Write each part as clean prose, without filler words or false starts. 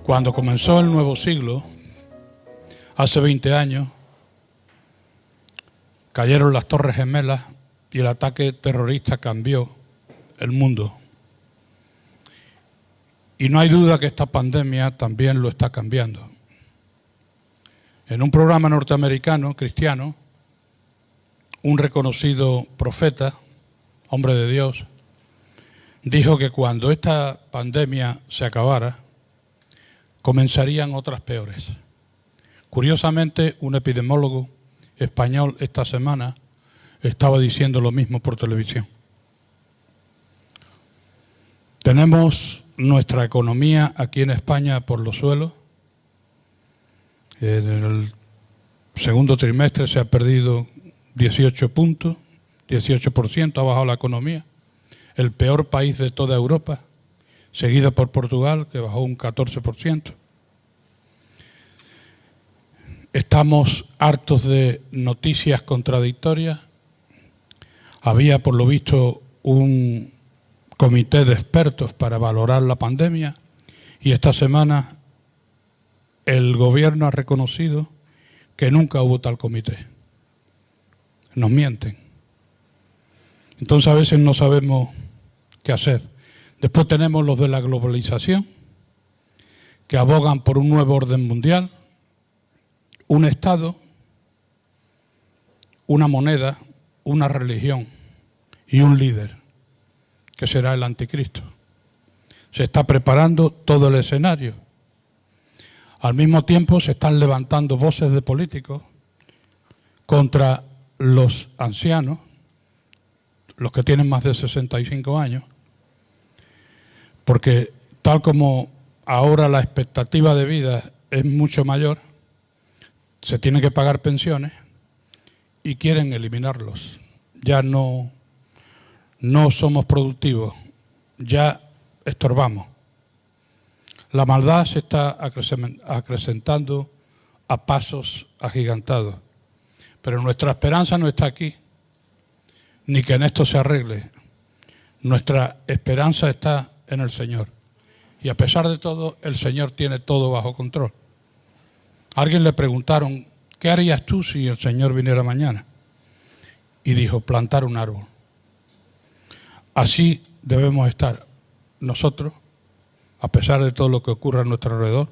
Cuando comenzó el nuevo siglo, hace 20 años, cayeron las Torres Gemelas y el ataque terrorista cambió el mundo. Y no hay duda que esta pandemia también lo está cambiando. En un programa norteamericano, cristiano, un reconocido profeta, hombre de Dios, dijo que cuando esta pandemia se acabara, comenzarían otras peores. Curiosamente, un epidemiólogo español esta semana estaba diciendo lo mismo por televisión. Tenemos nuestra economía aquí en España por los suelos. En el segundo trimestre se ha perdido 18 puntos, 18% ha bajado la economía. El peor país de toda Europa, seguido por Portugal, que bajó un 14%. Estamos hartos de noticias contradictorias. Había, por lo visto, un comité de expertos para valorar la pandemia y esta semana el gobierno ha reconocido que nunca hubo tal comité. Nos mienten. Entonces a veces no sabemos qué hacer. Después tenemos los de la globalización, que abogan por un nuevo orden mundial, un Estado, una moneda, una religión y un líder, que será el anticristo. Se está preparando todo el escenario. Al mismo tiempo se están levantando voces de políticos contra los ancianos, los que tienen más de 65 años, porque tal como ahora la expectativa de vida es mucho mayor, se tiene que pagar pensiones y quieren eliminarlos. Ya no somos productivos, ya estorbamos. La maldad se está acrecentando a pasos agigantados, pero nuestra esperanza no está aquí, ni que en esto se arregle. Nuestra esperanza está en el Señor. Y a pesar de todo, el Señor tiene todo bajo control. A alguien le preguntaron, ¿qué harías tú si el Señor viniera mañana? Y dijo, plantar un árbol. Así debemos estar nosotros, a pesar de todo lo que ocurre a nuestro alrededor,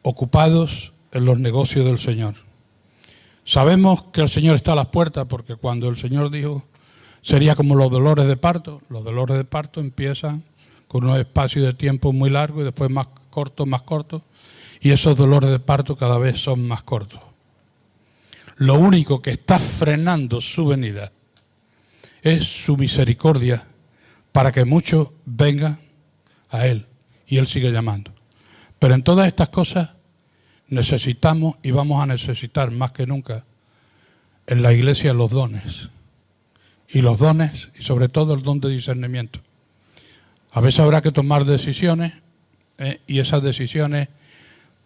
ocupados en los negocios del Señor. Sabemos que el Señor está a las puertas, porque cuando el Señor dijo, sería como los dolores de parto empiezan con unos espacios de tiempo muy largos y después más cortos, y esos dolores de parto cada vez son más cortos. Lo único que está frenando su venida es su misericordia para que muchos vengan a Él y Él sigue llamando. Pero en todas estas cosas necesitamos y vamos a necesitar más que nunca en la iglesia los dones. Y los dones, y sobre todo el don de discernimiento. A veces habrá que tomar decisiones y esas decisiones,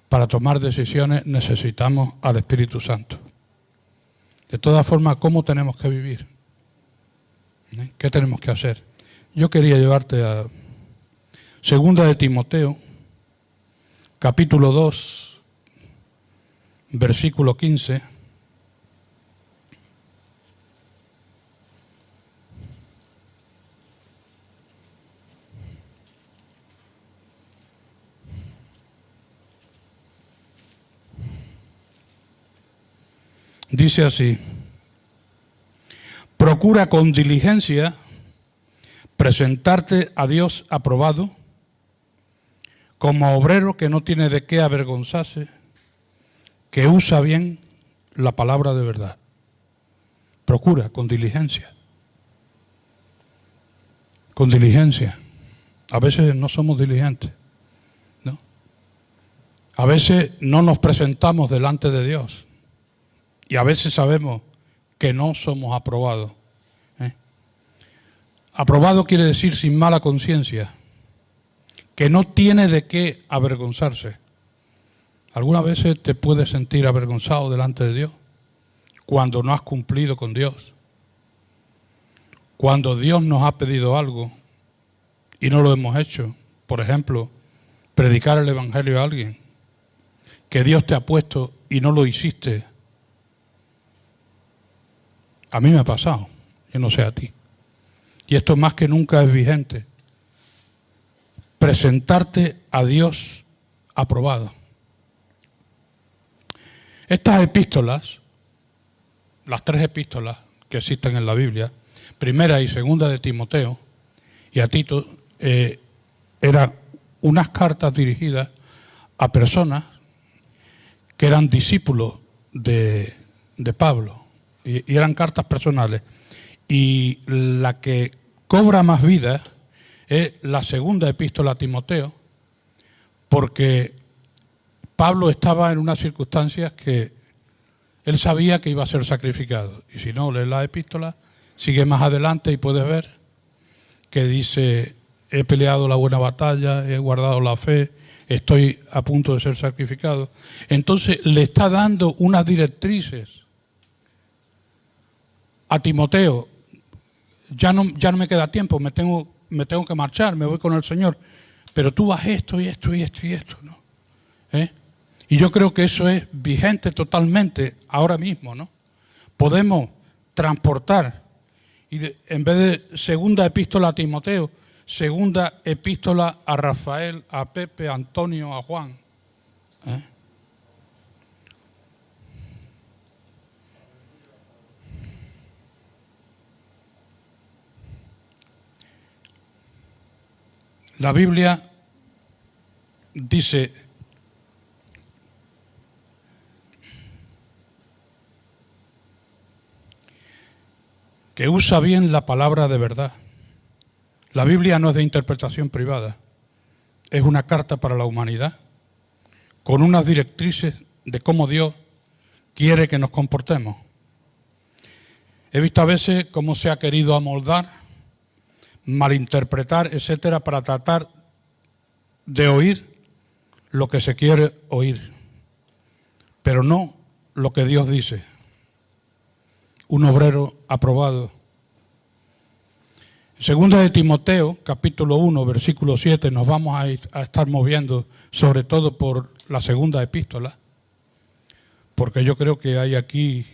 para tomar decisiones necesitamos al Espíritu Santo. De todas formas, ¿cómo tenemos que vivir? ¿Qué tenemos que hacer? Yo quería llevarte a 2 de Timoteo, capítulo 2, versículo 15. Dice así, procura con diligencia presentarte a Dios aprobado, como obrero que no tiene de qué avergonzarse, que usa bien la palabra de verdad. Procura con diligencia. Con diligencia. A veces no somos diligentes, ¿no? A veces no nos presentamos delante de Dios. Y a veces sabemos que no somos aprobados. Aprobado quiere decir sin mala conciencia, que no tiene de qué avergonzarse. ¿Algunas veces te puedes sentir avergonzado delante de Dios cuando no has cumplido con Dios? Cuando Dios nos ha pedido algo y no lo hemos hecho. Por ejemplo, predicar el Evangelio a alguien que Dios te ha puesto y no lo hiciste. A mí me ha pasado, yo no sé a ti. Y esto más que nunca es vigente. Presentarte a Dios aprobado. Estas epístolas, las 3 epístolas que existen en la Biblia, primera y segunda de Timoteo y a Tito, eran unas cartas dirigidas a personas que eran discípulos de Pablo, y eran cartas personales. Y la que cobra más vida es la segunda epístola a Timoteo, porque Pablo estaba en unas circunstancias que él sabía que iba a ser sacrificado. Y si no, lees la epístola, sigue más adelante y puedes ver que dice: he peleado la buena batalla, he guardado la fe, estoy a punto de ser sacrificado. Entonces le está dando unas directrices a Timoteo. Ya no me queda tiempo, me tengo que marchar, me voy con el Señor, pero tú haz esto y esto y esto y esto, ¿no? Y yo creo que eso es vigente totalmente ahora mismo, ¿no? Podemos transportar, en vez de segunda epístola a Timoteo, segunda epístola a Rafael, a Pepe, a Antonio, a Juan. La Biblia dice que usa bien la palabra de verdad. La Biblia no es de interpretación privada, es una carta para la humanidad, con unas directrices de cómo Dios quiere que nos comportemos. He visto a veces cómo se ha querido amoldar, malinterpretar, etcétera, para tratar de oír lo que se quiere oír, pero no lo que Dios dice. Un obrero aprobado. Segunda de Timoteo, capítulo 1, versículo 7, nos vamos a estar moviendo sobre todo por la segunda epístola, porque yo creo que hay aquí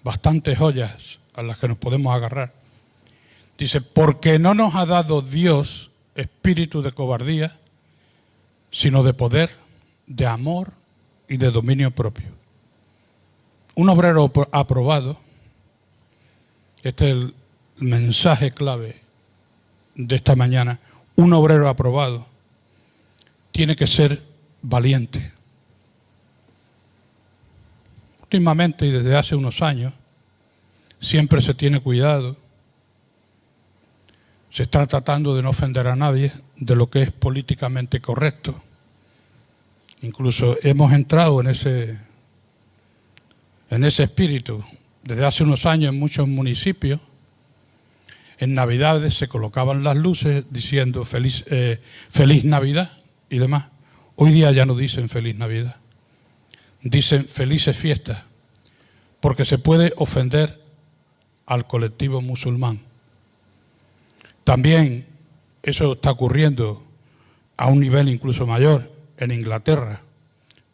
bastantes joyas a las que nos podemos agarrar. Dice: porque no nos ha dado Dios espíritu de cobardía, sino de poder, de amor y de dominio propio. Un obrero aprobado, este es el mensaje clave de esta mañana. Un obrero aprobado tiene que ser valiente. Últimamente y desde hace unos años siempre se tiene cuidado, se está tratando de no ofender a nadie, de lo que es políticamente correcto. Incluso hemos entrado en ese espíritu. Desde hace unos años en muchos municipios, en Navidades se colocaban las luces diciendo feliz Navidad y demás. Hoy día ya no dicen feliz Navidad, dicen felices fiestas, porque se puede ofender al colectivo musulmán. También eso está ocurriendo a un nivel incluso mayor en Inglaterra,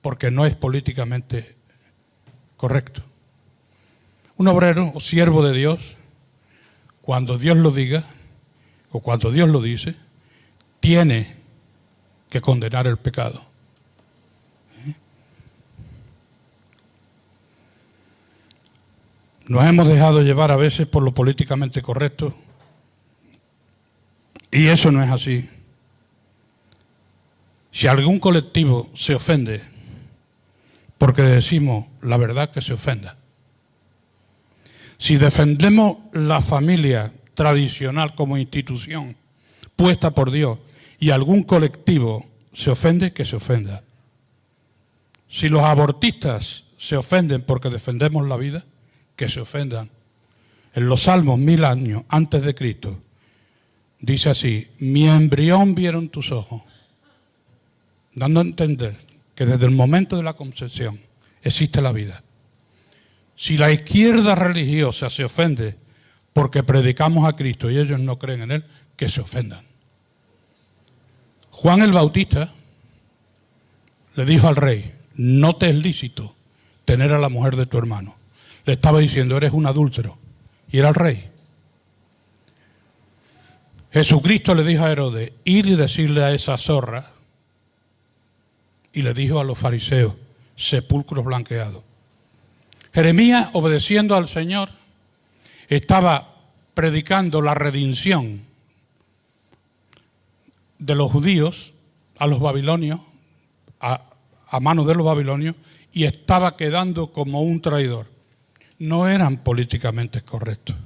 porque no es políticamente correcto. Un obrero o siervo de Dios, cuando Dios lo diga o cuando Dios lo dice, tiene que condenar el pecado. Nos hemos dejado llevar a veces por lo políticamente correcto y eso no es así. Si algún colectivo se ofende porque decimos la verdad, que se ofenda. Si defendemos la familia tradicional como institución puesta por Dios y algún colectivo se ofende, que se ofenda. Si los abortistas se ofenden porque defendemos la vida, que se ofendan. En los Salmos, 1000 años antes de Cristo, dice así: mi embrión vieron tus ojos, dando a entender que desde el momento de la concepción existe la vida. Si la izquierda religiosa se ofende porque predicamos a Cristo y ellos no creen en Él, que se ofendan. Juan el Bautista le dijo al rey, no te es lícito tener a la mujer de tu hermano. Le estaba diciendo, eres un adúltero. Y era el rey. Jesucristo le dijo a Herodes, ir y decirle a esa zorra, y le dijo a los fariseos, sepulcros blanqueados. Jeremías, obedeciendo al Señor, estaba predicando la redención de los judíos a los babilonios, a manos de los babilonios, y estaba quedando como un traidor. No eran políticamente correctos.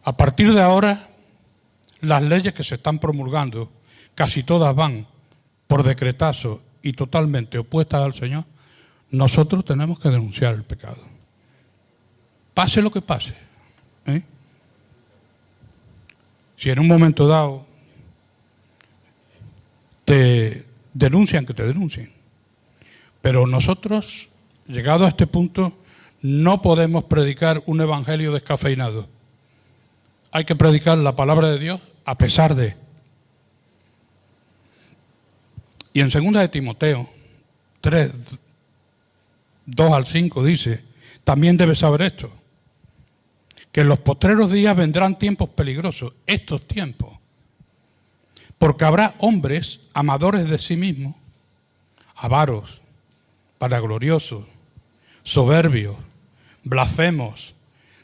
A partir de ahora, las leyes que se están promulgando, casi todas van por decretazo y totalmente opuestas al Señor. Nosotros tenemos que denunciar el pecado. Pase lo que pase. Si en un momento dado te denuncian, que te denuncien. Pero nosotros, llegado a este punto, no podemos predicar un evangelio descafeinado. Hay que predicar la palabra de Dios a pesar de. Y en 2 de Timoteo 3, 2 al 5 dice, también debes saber esto, que en los postreros días vendrán tiempos peligrosos, estos tiempos, porque habrá hombres amadores de sí mismos, avaros, vanagloriosos, soberbios, blasfemos,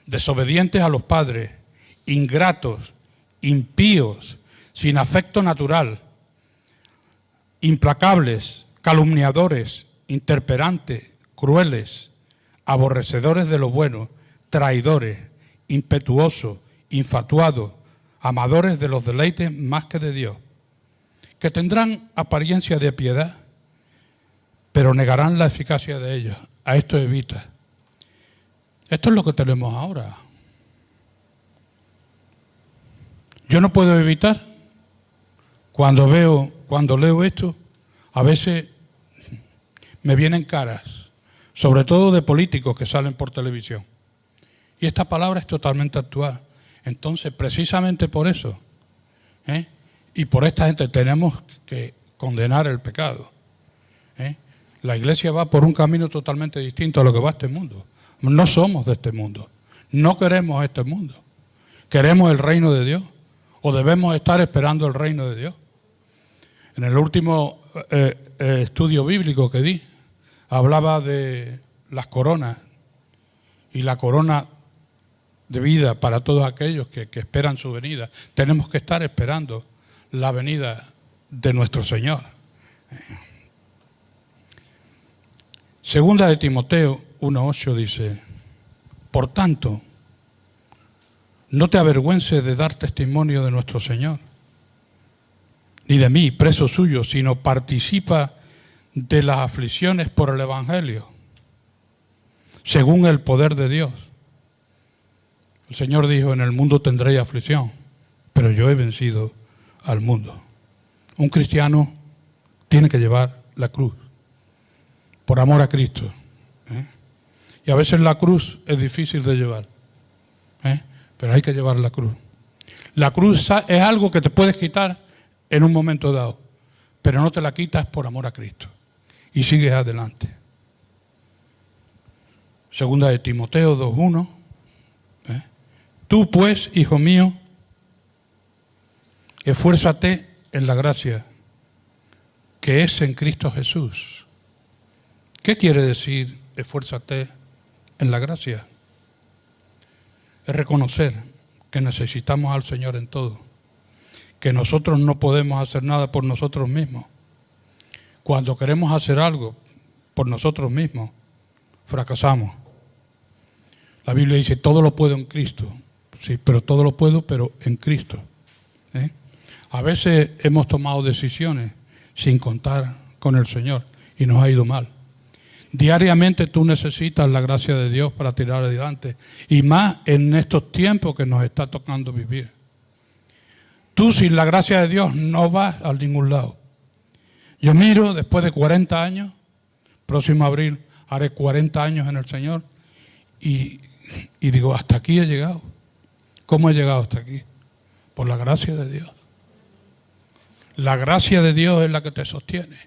desobedientes a los padres, ingratos, impíos, sin afecto natural, implacables, calumniadores, interperantes, crueles, aborrecedores de lo bueno, traidores, impetuosos, infatuados, amadores de los deleites más que de Dios, que tendrán apariencia de piedad, pero negarán la eficacia de ellos. A esto evita. Esto es lo que tenemos ahora. Yo no puedo evitar, cuando leo esto, a veces me vienen caras, sobre todo de políticos que salen por televisión. Y esta palabra es totalmente actual. Entonces, precisamente por eso, y por esta gente tenemos que condenar el pecado. La Iglesia va por un camino totalmente distinto a lo que va este mundo. No somos de este mundo. No queremos este mundo. Queremos el reino de Dios. O debemos estar esperando el reino de Dios. En el último estudio bíblico que di, hablaba de las coronas y la corona de vida para todos aquellos que esperan su venida. Tenemos que estar esperando la venida de nuestro Señor. Segunda de Timoteo 1:8 dice, por tanto, no te avergüences de dar testimonio de nuestro Señor, ni de mí, preso suyo, sino participa de las aflicciones por el Evangelio, según el poder de Dios. El Señor dijo, en el mundo tendréis aflicción, pero yo he vencido al mundo. Un cristiano tiene que llevar la cruz, por amor a Cristo. Y a veces la cruz es difícil de llevar, pero hay que llevar la cruz. La cruz es algo que te puedes quitar en un momento dado, pero no te la quitas por amor a Cristo. Y sigues adelante. Segunda de Timoteo 2:1. Tú pues, hijo mío, esfuérzate en la gracia que es en Cristo Jesús. ¿Qué quiere decir esfuérzate en la gracia? Es reconocer que necesitamos al Señor en todo, que nosotros no podemos hacer nada por nosotros mismos. Cuando queremos hacer algo por nosotros mismos, fracasamos. La Biblia dice, todo lo puedo en Cristo. Sí, pero todo lo puedo, pero en Cristo. A veces hemos tomado decisiones sin contar con el Señor y nos ha ido mal. Diariamente tú necesitas la gracia de Dios para tirar adelante, y más en estos tiempos que nos está tocando vivir. Tú sin la gracia de Dios no vas a ningún lado. Yo miro, después de 40 años, próximo abril haré 40 años en el Señor, y digo, hasta aquí he llegado. ¿Cómo he llegado hasta aquí? Por la gracia de Dios. La gracia de Dios es la que te sostiene.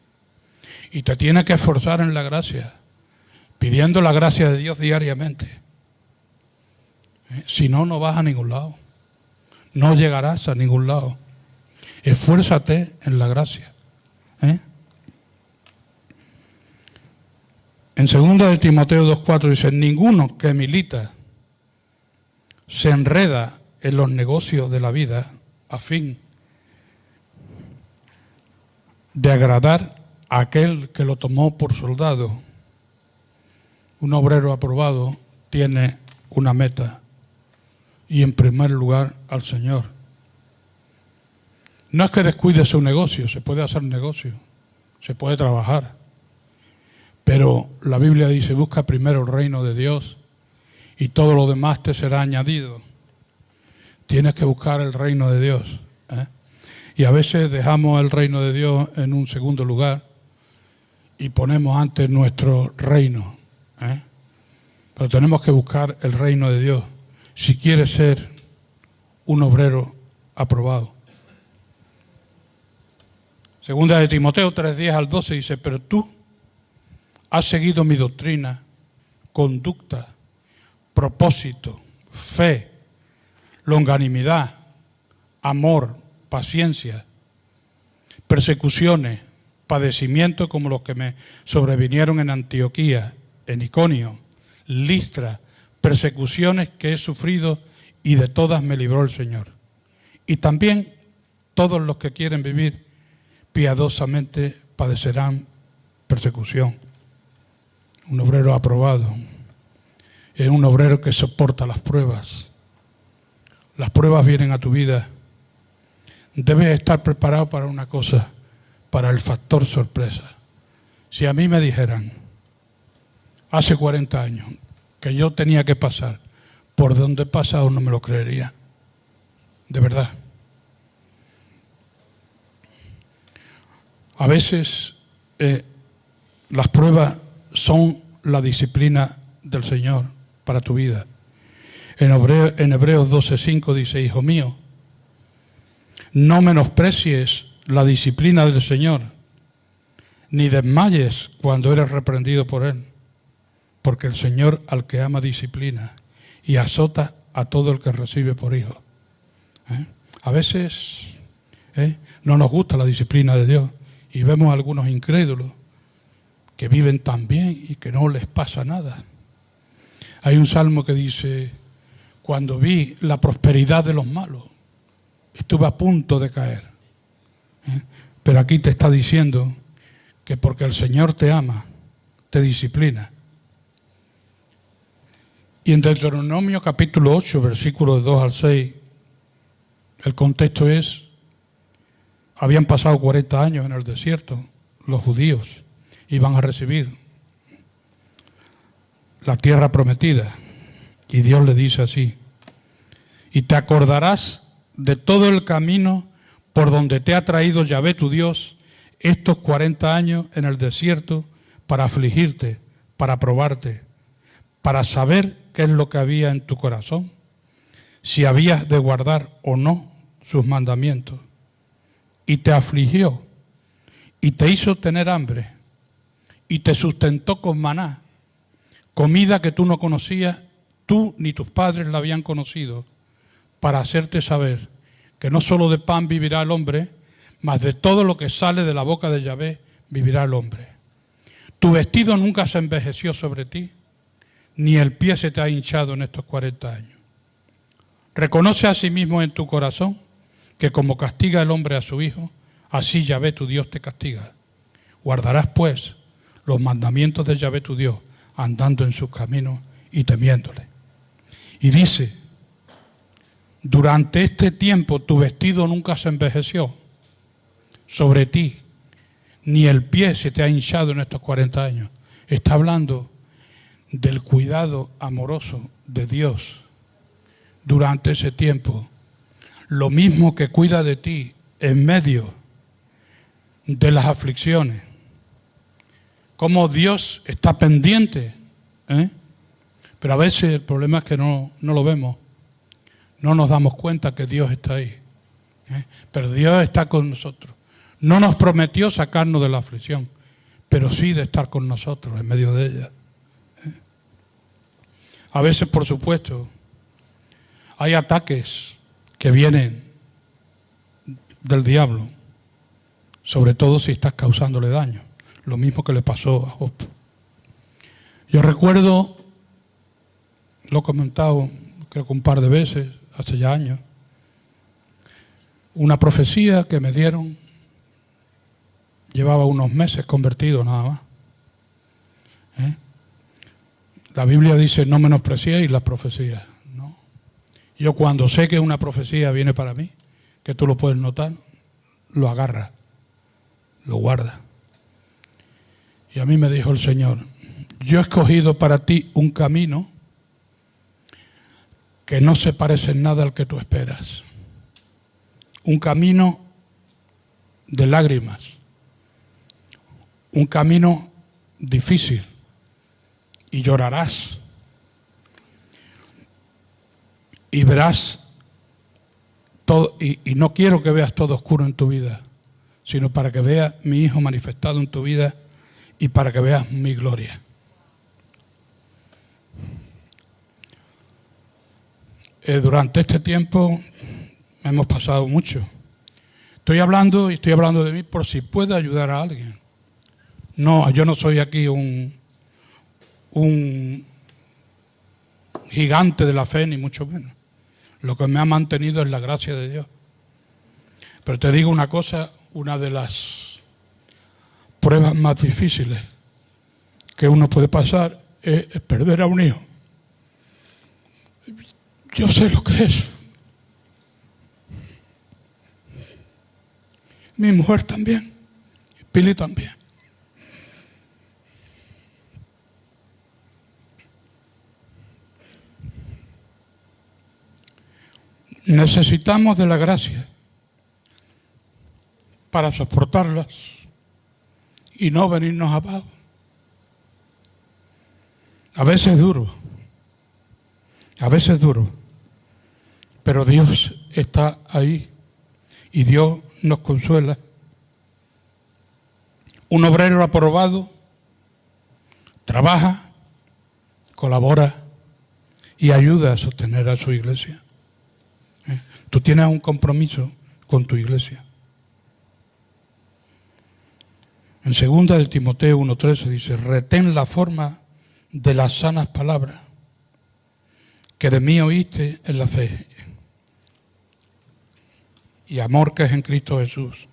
Y te tienes que esforzar en la gracia, pidiendo la gracia de Dios diariamente. Si no, no vas a ningún lado. No llegarás a ningún lado. Esfuérzate en la gracia. En 2 de Timoteo 2:4 dice: ninguno que milita se enreda en los negocios de la vida a fin de agradar a aquel que lo tomó por soldado. Un obrero aprobado tiene una meta, y en primer lugar al Señor. No es que descuide su negocio, se puede hacer negocio, se puede trabajar, pero la Biblia dice: busca primero el reino de Dios y todo lo demás te será añadido. Tienes que buscar el reino de Dios, Y a veces dejamos el reino de Dios en un segundo lugar y ponemos antes nuestro reino, Pero tenemos que buscar el reino de Dios si quieres ser un obrero aprobado. 2 de Timoteo 3:10-12 dice: pero tú has seguido mi doctrina, conducta, propósito, fe, longanimidad, amor, paciencia, persecuciones, padecimientos como los que me sobrevinieron en Antioquía, en Iconio, Listra, persecuciones que he sufrido y de todas me libró el Señor. Y también todos los que quieren vivir piadosamente padecerán persecución. Un obrero aprobado es un obrero que soporta las pruebas. Las pruebas vienen a tu vida. Debes estar preparado para una cosa, para el factor sorpresa. Si a mí me dijeran hace 40 años que yo tenía que pasar por donde he pasado, no me lo creería. De verdad. A veces las pruebas son la disciplina del Señor para tu vida. En Hebreos 12:5 dice: hijo mío, no menosprecies la disciplina del Señor, ni desmayes cuando eres reprendido por Él, porque el Señor al que ama disciplina y azota a todo el que recibe por hijo. A veces no nos gusta la disciplina de Dios y vemos a algunos incrédulos que viven tan bien y que no les pasa nada. Hay un salmo que dice: cuando vi la prosperidad de los malos, estuve a punto de caer. Pero aquí te está diciendo que porque el Señor te ama, te disciplina. Y en Deuteronomio capítulo 8, versículos 2-6, el contexto es: habían pasado 40 años en el desierto, los judíos iban a recibir la tierra prometida. Y Dios le dice así: y te acordarás de todo el camino por donde te ha traído Yahvé tu Dios estos 40 años en el desierto para afligirte, para probarte, para saber qué es lo que había en tu corazón, si habías de guardar o no sus mandamientos. Y te afligió, y te hizo tener hambre, y te sustentó con maná, comida que tú no conocías, tú ni tus padres la habían conocido, para hacerte saber que no solo de pan vivirá el hombre, mas de todo lo que sale de la boca de Yahvé vivirá el hombre. Tu vestido nunca se envejeció sobre ti, ni el pie se te ha hinchado en estos 40 años. Reconoce a sí mismo en tu corazón que como castiga el hombre a su hijo, así Yahvé tu Dios te castiga. Guardarás pues los mandamientos de Yahvé tu Dios, andando en sus caminos y temiéndole. Y dice: durante este tiempo tu vestido nunca se envejeció sobre ti, ni el pie se te ha hinchado en estos 40 años. Está hablando del cuidado amoroso de Dios durante ese tiempo. Lo mismo que cuida de ti en medio de las aflicciones. Como Dios está pendiente, Pero a veces el problema es que no lo vemos. No nos damos cuenta que Dios está ahí. Pero Dios está con nosotros. No nos prometió sacarnos de la aflicción, pero sí de estar con nosotros en medio de ella. A veces, por supuesto, hay ataques que vienen del diablo, sobre todo si estás causándole daño, lo mismo que le pasó a Job. Yo recuerdo, lo he comentado creo que un par de veces, hace ya años, una profecía que me dieron, llevaba unos meses convertido nada más. La Biblia dice, no menospreciéis las profecías, ¿no? Yo cuando sé que una profecía viene para mí, que tú lo puedes notar, lo agarras, lo guardas. Y a mí me dijo el Señor, yo he escogido para ti un camino que no se parece en nada al que tú esperas. Un camino de lágrimas, un camino difícil, y llorarás y verás todo, y no quiero que veas todo oscuro en tu vida, sino para que veas mi Hijo manifestado en tu vida y para que veas mi gloria. Durante este tiempo hemos pasado mucho. Estoy hablando de mí por si puedo ayudar a alguien. No, yo no soy aquí un gigante de la fe, ni mucho menos. Lo que me ha mantenido es la gracia de Dios. Pero te digo una cosa, una de las pruebas más difíciles que uno puede pasar es perder a un hijo. Yo sé lo que es. Mi mujer también, Pili también. Necesitamos de la gracia para soportarlas y no venirnos abajo. A veces es duro, pero Dios está ahí y Dios nos consuela. Un obrero aprobado trabaja, colabora y ayuda a sostener a su iglesia. Tú tienes un compromiso con tu iglesia. En 2 de Timoteo 1:13 dice, retén la forma de las sanas palabras que de mí oíste en la fe y amor que es en Cristo Jesús.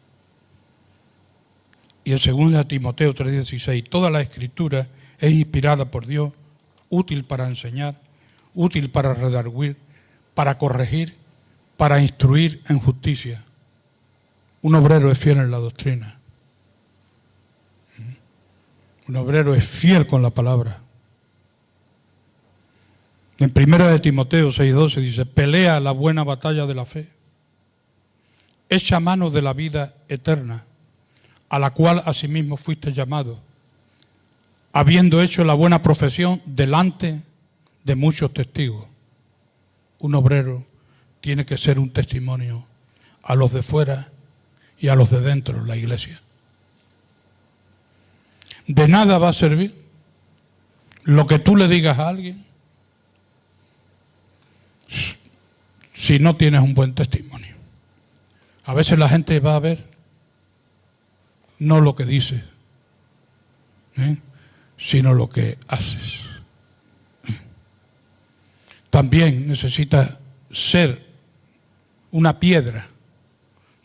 Y en 2 de Timoteo 3:16, toda la escritura es inspirada por Dios, útil para enseñar, útil para redarguir, para corregir, para instruir en justicia. Un obrero es fiel en la doctrina. Un obrero es fiel con la palabra. En 1 de Timoteo 6:12 dice, pelea la buena batalla de la fe. Echa mano de la vida eterna, a la cual asimismo fuiste llamado, habiendo hecho la buena profesión delante de muchos testigos. Un obrero tiene que ser un testimonio a los de fuera y a los de dentro, la iglesia. De nada va a servir lo que tú le digas a alguien si no tienes un buen testimonio. A veces la gente va a ver no lo que dices, sino lo que haces. También necesitas ser una piedra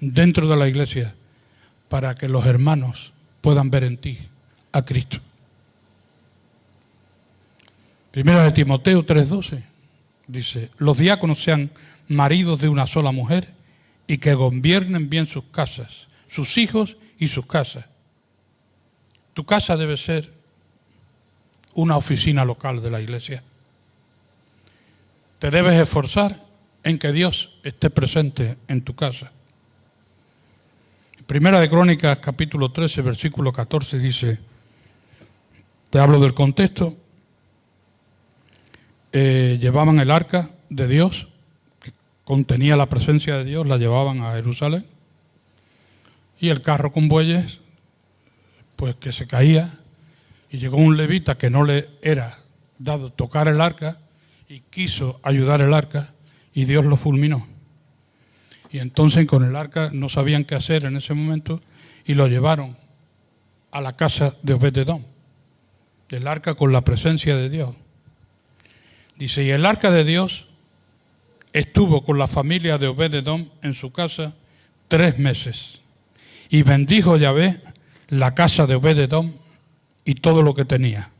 dentro de la iglesia para que los hermanos puedan ver en ti a Cristo. 1 de Timoteo 3:12 dice, los diáconos sean maridos de una sola mujer y que gobiernen bien sus casas, sus hijos y sus casas. Tu casa debe ser una oficina local de la iglesia. Te debes esforzar en que Dios esté presente en tu casa. Primera de Crónicas, capítulo 13, versículo 14, dice, te hablo del contexto, llevaban el arca de Dios, que contenía la presencia de Dios, la llevaban a Jerusalén, y el carro con bueyes pues que se caía, y llegó un levita que no le era dado tocar el arca y quiso ayudar el arca y Dios lo fulminó. Y entonces con el arca no sabían qué hacer en ese momento y lo llevaron a la casa de Obed-edom, del arca con la presencia de Dios. Dice, y el arca de Dios estuvo con la familia de Obed-edom en su casa 3 meses. Y bendijo Yahvé la casa de Obed-edom y todo lo que tenía.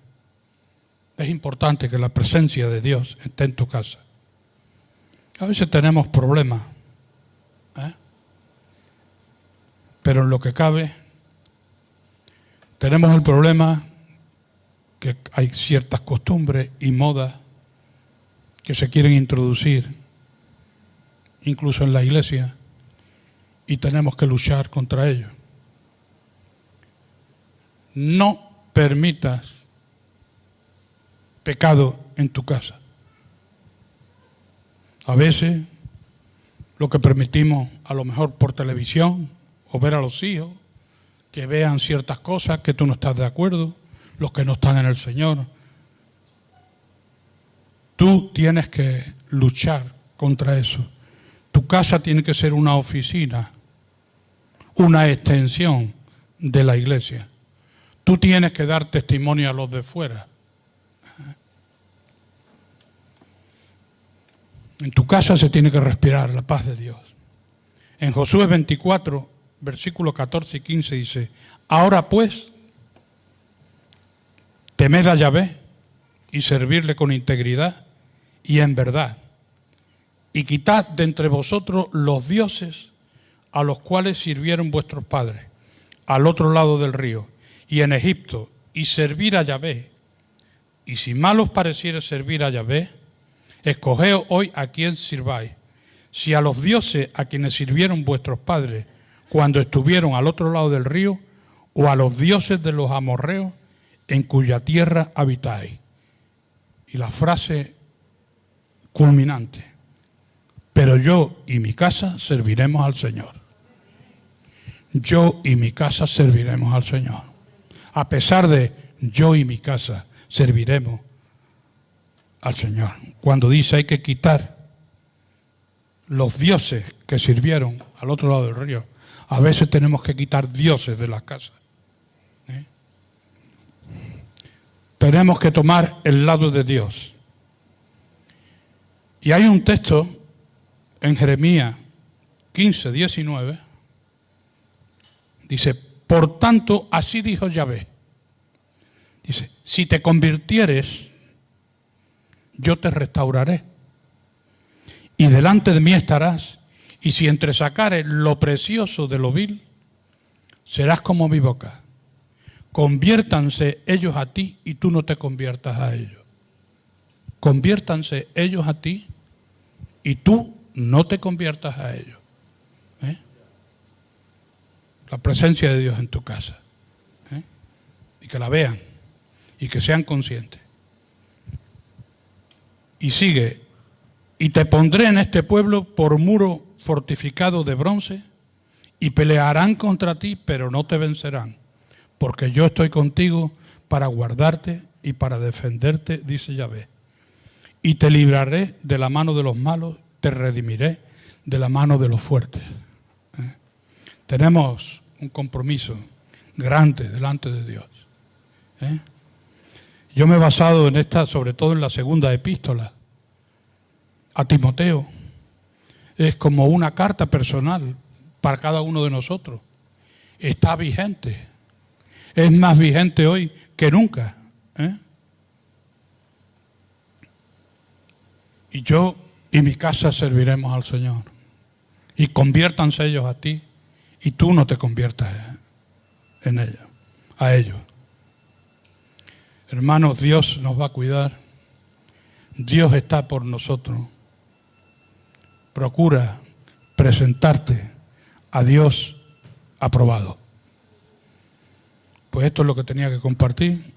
Es importante que la presencia de Dios esté en tu casa. A veces tenemos problemas, pero en lo que cabe, tenemos el problema que hay ciertas costumbres y modas que se quieren introducir, incluso en la iglesia, y tenemos que luchar contra ello. No permitas pecado en tu casa. A veces lo que permitimos, a lo mejor por televisión, o ver a los hijos, que vean ciertas cosas que tú no estás de acuerdo, los que no están en el Señor. Tú tienes que luchar contra eso. Tu casa tiene que ser una oficina, una extensión de la iglesia. Tú tienes que dar testimonio a los de fuera. En tu casa se tiene que respirar la paz de Dios. En Josué 24, versículos 14 y 15 dice, ahora pues, temed a Yahvé y servirle con integridad y en verdad, y quitad de entre vosotros los dioses a los cuales sirvieron vuestros padres, al otro lado del río, y en Egipto, y servir a Yahvé. Y si mal os pareciere servir a Yahvé, escogeos hoy a quién sirváis, si a los dioses a quienes sirvieron vuestros padres cuando estuvieron al otro lado del río, o a los dioses de los amorreos en cuya tierra habitáis. Y la frase culminante, pero yo y mi casa serviremos al Señor. Yo y mi casa serviremos al Señor. A pesar de yo y mi casa serviremos al Señor. Cuando dice hay que quitar los dioses que sirvieron al otro lado del río, a veces tenemos que quitar dioses de las casas. Tenemos que tomar el lado de Dios. Y hay un texto en Jeremías 15, 19, dice, por tanto, así dijo Yahvé. Dice, si te convirtieres, yo te restauraré, y delante de mí estarás, y si entresacares lo precioso de lo vil, serás como mi boca. Conviértanse ellos a ti, y tú no te conviertas a ellos. Conviértanse ellos a ti, y tú no te conviertas a ellos. La presencia de Dios en tu casa. Y que la vean, y que sean conscientes. Y sigue, y te pondré en este pueblo por muro fortificado de bronce, y pelearán contra ti, pero no te vencerán, porque yo estoy contigo para guardarte y para defenderte, dice Yahvé. Y te libraré de la mano de los malos, te redimiré de la mano de los fuertes. Tenemos un compromiso grande delante de Dios. Yo me he basado en esta, sobre todo en la segunda epístola a Timoteo. Es como una carta personal para cada uno de nosotros. Está vigente. Es más vigente hoy que nunca. Y yo y mi casa serviremos al Señor. Y conviértanse ellos a ti, y tú no te conviertas en ellos, a ellos. Hermanos, Dios nos va a cuidar. Dios está por nosotros. Procura presentarte a Dios aprobado. Pues esto es lo que tenía que compartir.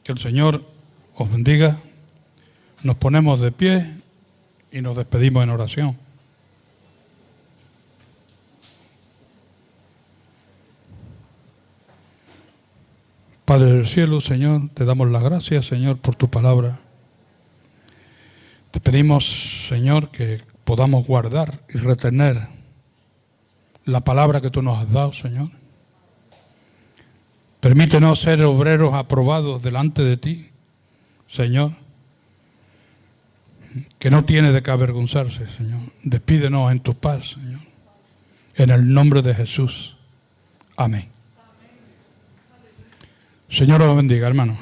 Que el Señor os bendiga. Nos ponemos de pie y nos despedimos en oración. Padre del cielo, Señor, te damos las gracias, Señor, por tu palabra. Te pedimos, Señor, que podamos guardar y retener la palabra que tú nos has dado, Señor. Permítenos ser obreros aprobados delante de ti, Señor, que no tiene de qué avergonzarse, Señor. Despídenos en tu paz, Señor. En el nombre de Jesús. Amén. Señor os bendiga, hermano.